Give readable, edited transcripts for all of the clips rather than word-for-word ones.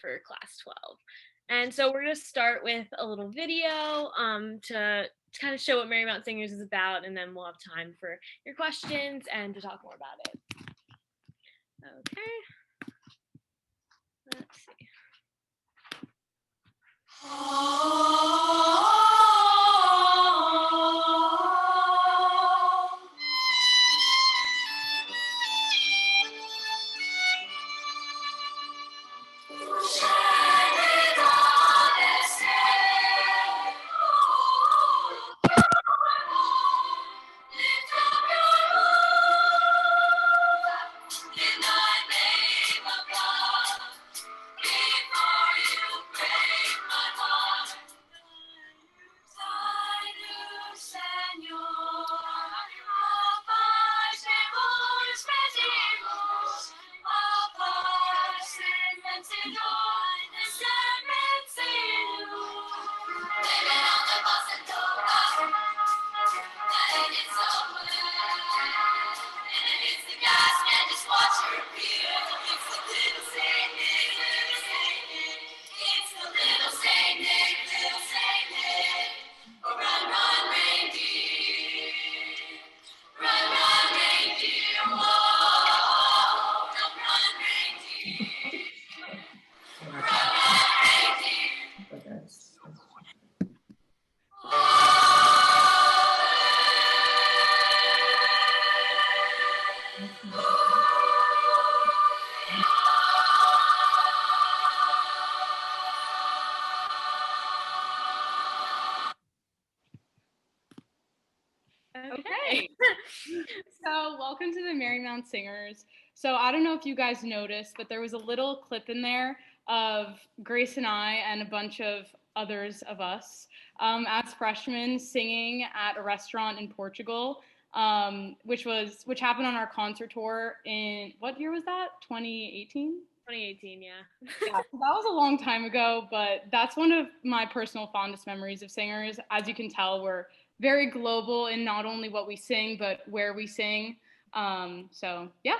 for class 12. And so we're going to start with a little video to kind of show what Marymount Singers is about, and then we'll have time for your questions and to talk more about it. Okay. Let's see. Okay. So welcome to the Marymount Singers. So I don't know if you guys noticed, but there was a little clip in there of Grace and I and a bunch of others of us as freshmen singing at a restaurant in Portugal, which happened on our concert tour in, what year was that? 2018? 2018, yeah. Yeah, that was a long time ago, but that's one of my personal fondest memories of singers. As you can tell, we're very global in not only what we sing, but where we sing. So, yeah.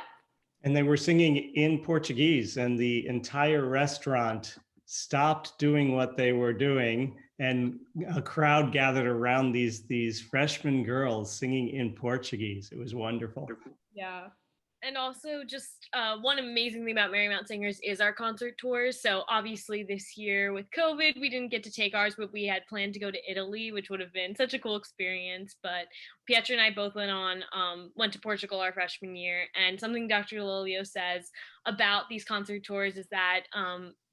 And they were singing in Portuguese, and the entire restaurant stopped doing what they were doing, and a crowd gathered around these freshman girls singing in Portuguese. It was wonderful. Yeah. And also just one amazing thing about Marymount Singers is our concert tours. So obviously this year with COVID, we didn't get to take ours, but we had planned to go to Italy, which would have been such a cool experience. But Pietra and I both went to Portugal our freshman year. And something Dr. Lolio says about these concert tours is that,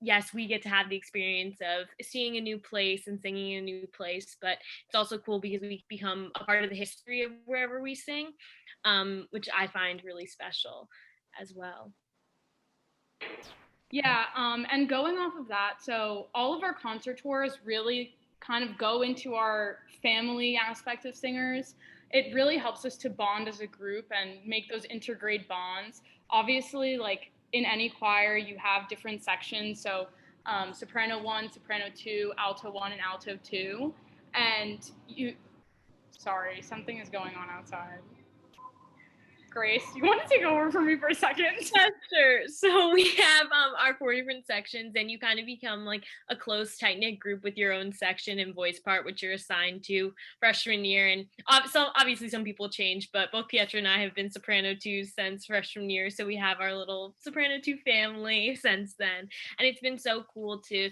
yes, we get to have the experience of seeing a new place and singing in a new place, but it's also cool because we become a part of the history of wherever we sing. Which I find really special as well. Yeah, and going off of that, so all of our concert tours really kind of go into our family aspect of singers. It really helps us to bond as a group and make those intergrade bonds. Obviously, like in any choir, you have different sections. So soprano 1, soprano 2, alto 1, and alto 2. And sorry, something is going on outside. Grace, you want to take over for me for a second? Yeah, sure. So we have our 4 different sections, and you kind of become like a close, tight-knit group with your own section and voice part, which you're assigned to freshman year. And so obviously some people change, but both Pietra and I have been soprano 2s since freshman year, so we have our little soprano 2 family since then. And it's been so cool to,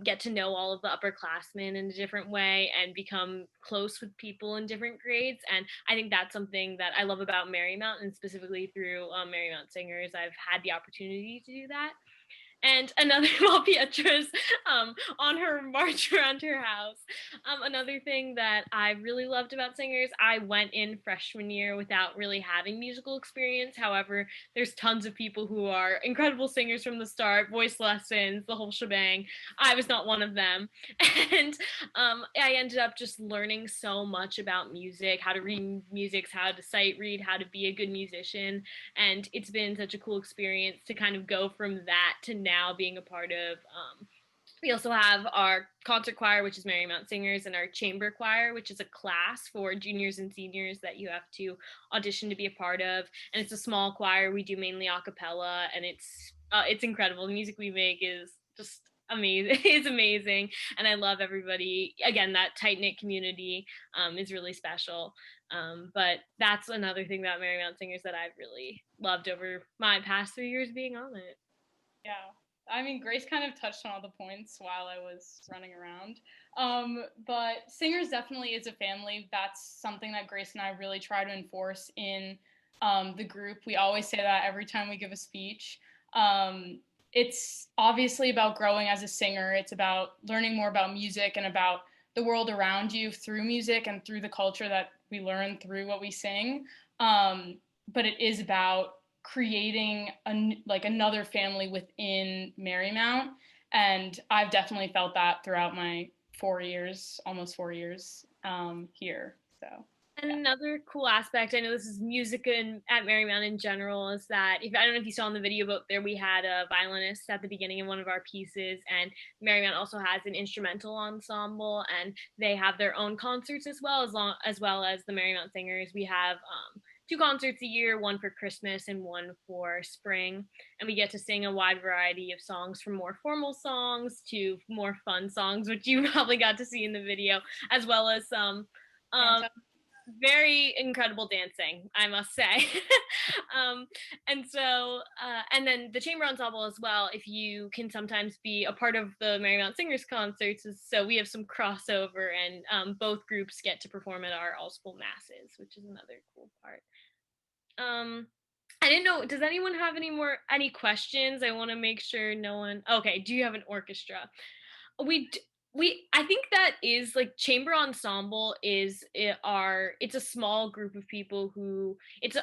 get to know all of the upperclassmen in a different way and become close with people in different grades. And I think that's something that I love about Marymount, and specifically through Marymount Singers, I've had the opportunity to do that. And another, while Pietra's on her march around her house, another thing that I really loved about singers, I went in freshman year without really having musical experience. However, there's tons of people who are incredible singers from the start, voice lessons, the whole shebang. I was not one of them. And I ended up just learning so much about music, how to read music, how to sight read, how to be a good musician. And it's been such a cool experience to kind of go from that to now being a part of. We also have our concert choir, which is Marymount Singers, and our chamber choir, which is a class for juniors and seniors that you have to audition to be a part of. And it's a small choir. We do mainly a cappella, and it's incredible. The music we make is just amazing. It's amazing. And I love everybody. Again, that tight knit community is really special. But that's another thing about Marymount Singers that I've really loved over my past 3 years being on it. Yeah. I mean, Grace kind of touched on all the points while I was running around. But Singers definitely is a family. That's something that Grace and I really try to enforce in the group. We always say that every time we give a speech. It's obviously about growing as a singer. It's about learning more about music and about the world around you through music and through the culture that we learn through what we sing. But it is about creating another family within Marymount, and I've definitely felt that throughout my 4 years, almost 4 years here. So. And another cool aspect, I know this is music at Marymount in general, is that I don't know if you saw in the video, but there we had a violinist at the beginning of one of our pieces, and Marymount also has an instrumental ensemble, and they have their own concerts as well as the Marymount Singers. We have 2 concerts a year, one for Christmas and one for spring, and we get to sing a wide variety of songs, from more formal songs to more fun songs, which you probably got to see in the video, as well as some very incredible dancing, I must say. And then the chamber ensemble as well, if you can sometimes be a part of the Marymount Singers concerts, so we have some crossover, and both groups get to perform at our all school masses, which is another cool part. I didn't know, does anyone have any questions? I want to make sure no one. Okay, do you have an orchestra? I think that is like chamber ensemble it's a small group of people who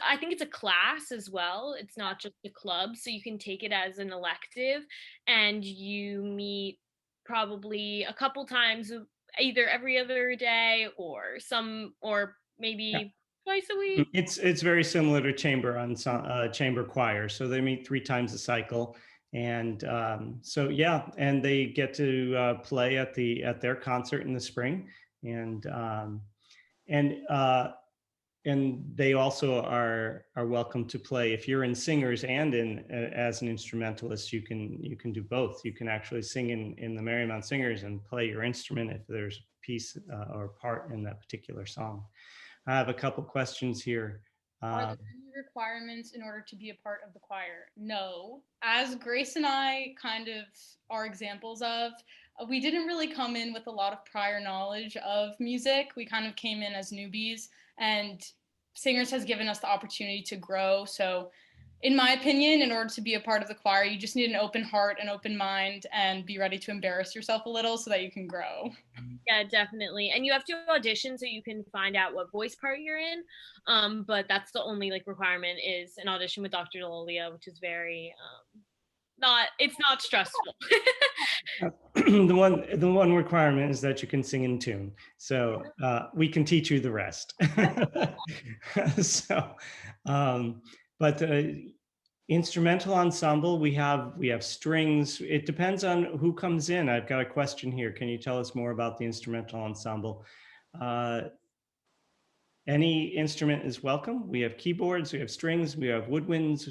I think it's a class as well. It's not just a club, so you can take it as an elective, and you meet probably a couple times, either every other day or maybe twice a week. It's very similar to chamber choir. So they meet 3 times a cycle. And so, yeah, and they get to play at their concert in the spring, and they also are welcome to play. If you're in singers and as an instrumentalist, you can do both. You can actually sing in the Marymount Singers and play your instrument if there's a piece or part in that particular song. I have a couple questions here. Are there any requirements in order to be a part of the choir? No. As Grace and I kind of are examples of, we didn't really come in with a lot of prior knowledge of music. We kind of came in as newbies, and Singers has given us the opportunity to grow. So in my opinion, in order to be a part of the choir, you just need an open heart, an open mind, and be ready to embarrass yourself a little so that you can grow. Yeah, definitely. And you have to audition so you can find out what voice part you're in. But that's the only requirement, is an audition with Dr. Delolia, which is very it's not stressful. The one requirement is that you can sing in tune. So we can teach you the rest. So, but instrumental ensemble, we have strings. It depends on who comes in. I've got a question here. Can you tell us more about the instrumental ensemble? Any instrument is welcome. We have keyboards, we have strings, we have woodwinds.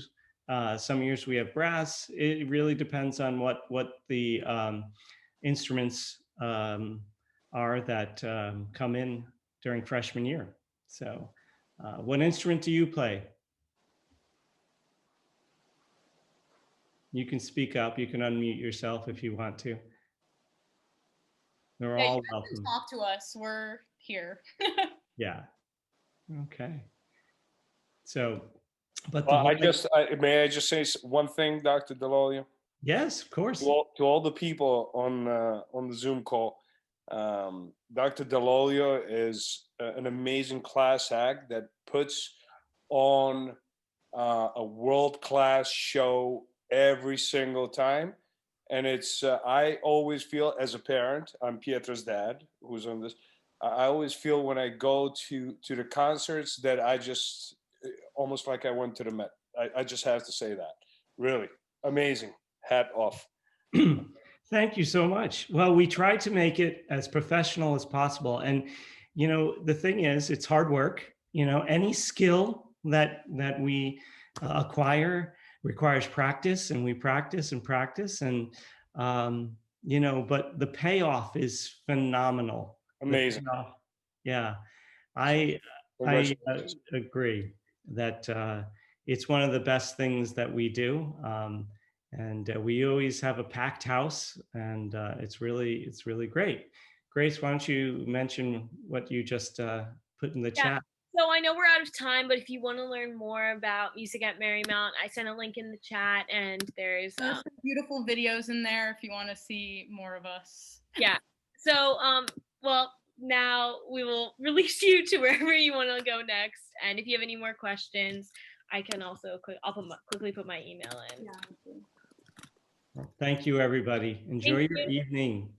Some years we have brass. It really depends on what the instruments are that come in during freshman year. So what instrument do you play? You can speak up. You can unmute yourself if you want to. They're all welcome. Talk to us. We're here. Yeah. Okay. So, but may I just say one thing, Dr. Delolia? Yes, of course. To all the people on the Zoom call, Dr. Delolia is an amazing class act that puts on a world-class show every single time. And it's, I always feel as a parent, I'm Pietro's dad, who's on this, I always feel when I go to the concerts that I just, almost like I went to the Met. I just have to say that. Really, amazing. Hat off. Thank you so much. Well, we try to make it as professional as possible. And, you know, the thing is, it's hard work. You know, any skill that we acquire requires practice, and we practice and practice. And You know, but the payoff is phenomenal. The Amazing. payoff, yeah. So, I congratulations. agree that it's one of the best things that we do, and we always have a packed house, and it's really great. Grace, why don't you mention what you just put in the Yeah. chat? So I know we're out of time, but if you want to learn more about music at Marymount, I sent a link in the chat, and there's some beautiful videos in there if you want to see more of us. yeah. So well, now we will release you to wherever you want to go next. And if you have any more questions, I can also quickly put my email in. Yeah. Thank you, everybody. Enjoy Thank your you. evening.